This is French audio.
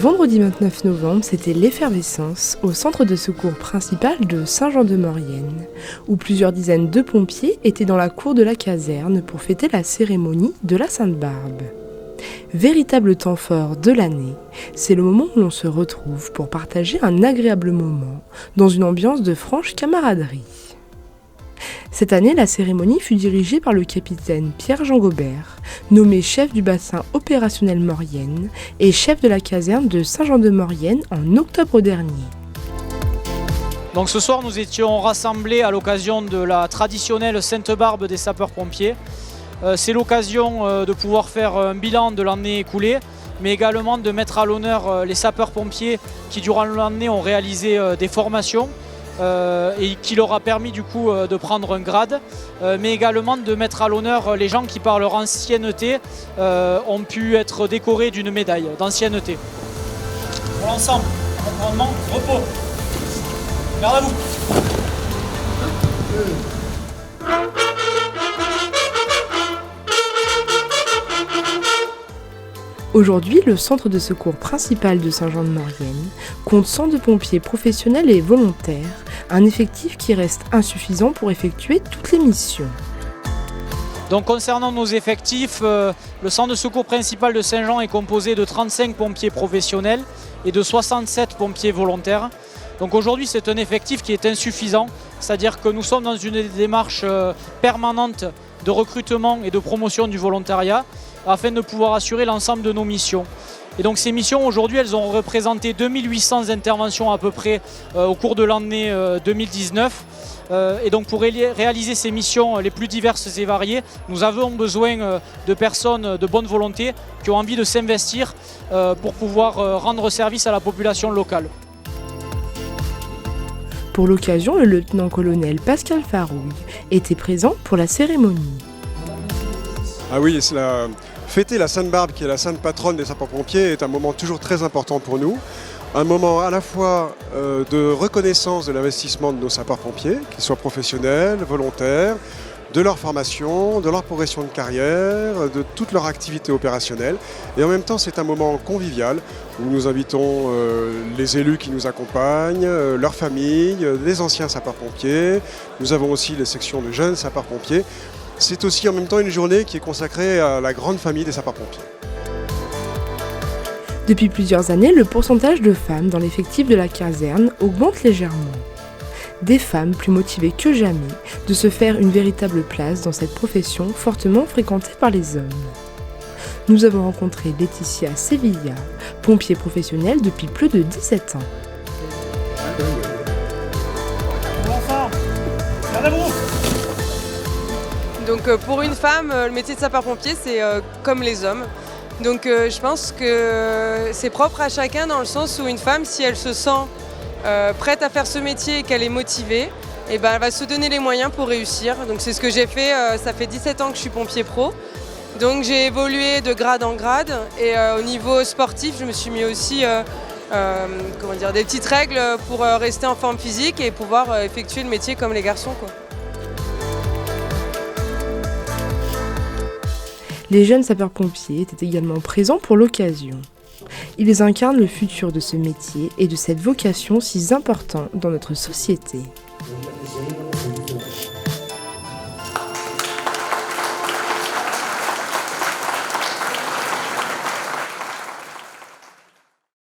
Vendredi 29 novembre, c'était l'effervescence au centre de secours principal de Saint-Jean-de-Maurienne, où plusieurs dizaines de pompiers étaient dans la cour de la caserne pour fêter la cérémonie de la Sainte-Barbe. Véritable temps fort de l'année, c'est le moment où l'on se retrouve pour partager un agréable moment dans une ambiance de franche camaraderie. Cette année, la cérémonie fut dirigée par le capitaine Pierre-Jean Gobert, nommé chef du bassin opérationnel Maurienne et chef de la caserne de Saint-Jean-de-Maurienne en octobre dernier. Donc ce soir, nous étions rassemblés à l'occasion de la traditionnelle Sainte-Barbe des sapeurs-pompiers. C'est l'occasion de pouvoir faire un bilan de l'année écoulée, mais également de mettre à l'honneur les sapeurs-pompiers qui, durant l'année, ont réalisé des formations et qui leur a permis du coup de prendre un grade, mais également de mettre à l'honneur les gens qui, par leur ancienneté, ont pu être décorés d'une médaille d'ancienneté. Pour l'ensemble, entraînement, repos. Garde à vous. Aujourd'hui, le centre de secours principal de Saint-Jean-de-Maurienne compte 102 pompiers professionnels et volontaires, un effectif qui reste insuffisant pour effectuer toutes les missions. Donc concernant nos effectifs, le centre de secours principal de Saint-Jean est composé de 35 pompiers professionnels et de 67 pompiers volontaires. Donc aujourd'hui, c'est un effectif qui est insuffisant, c'est-à-dire que nous sommes dans une démarche permanente de recrutement et de promotion du volontariat afin de pouvoir assurer l'ensemble de nos missions. Et donc ces missions aujourd'hui, elles ont représenté 2800 interventions à peu près au cours de l'année 2019. Et donc pour réaliser ces missions les plus diverses et variées, nous avons besoin de personnes de bonne volonté qui ont envie de s'investir pour pouvoir rendre service à la population locale. Pour l'occasion, le lieutenant-colonel Pascal Farouille était présent pour la cérémonie. Ah oui, fêter la Sainte-Barbe, qui est la sainte patronne des sapeurs-pompiers, est un moment toujours très important pour nous. Un moment à la fois de reconnaissance de l'investissement de nos sapeurs-pompiers, qu'ils soient professionnels, volontaires, de leur formation, de leur progression de carrière, de toute leur activité opérationnelle. Et en même temps, c'est un moment convivial où nous invitons les élus qui nous accompagnent, leurs familles, les anciens sapeurs-pompiers. Nous avons aussi les sections de jeunes sapeurs-pompiers. C'est aussi en même temps une journée qui est consacrée à la grande famille des sapeurs-pompiers. Depuis plusieurs années, le pourcentage de femmes dans l'effectif de la caserne augmente légèrement. Des femmes plus motivées que jamais de se faire une véritable place dans cette profession fortement fréquentée par les hommes. Nous avons rencontré Laetitia Sevilla, pompier professionnel depuis plus de 17 ans. Donc pour une femme, le métier de sapeur-pompier, c'est comme les hommes. Donc je pense que c'est propre à chacun dans le sens où une femme, si elle se sent prête à faire ce métier et qu'elle est motivée, et ben, elle va se donner les moyens pour réussir. Donc c'est ce que j'ai fait, ça fait 17 ans que je suis pompier pro. Donc j'ai évolué de grade en grade et au niveau sportif, je me suis mis aussi des petites règles pour rester en forme physique et pouvoir effectuer le métier comme les garçons, quoi. Les jeunes sapeurs-pompiers étaient également présents pour l'occasion. Ils incarnent le futur de ce métier et de cette vocation si importante dans notre société.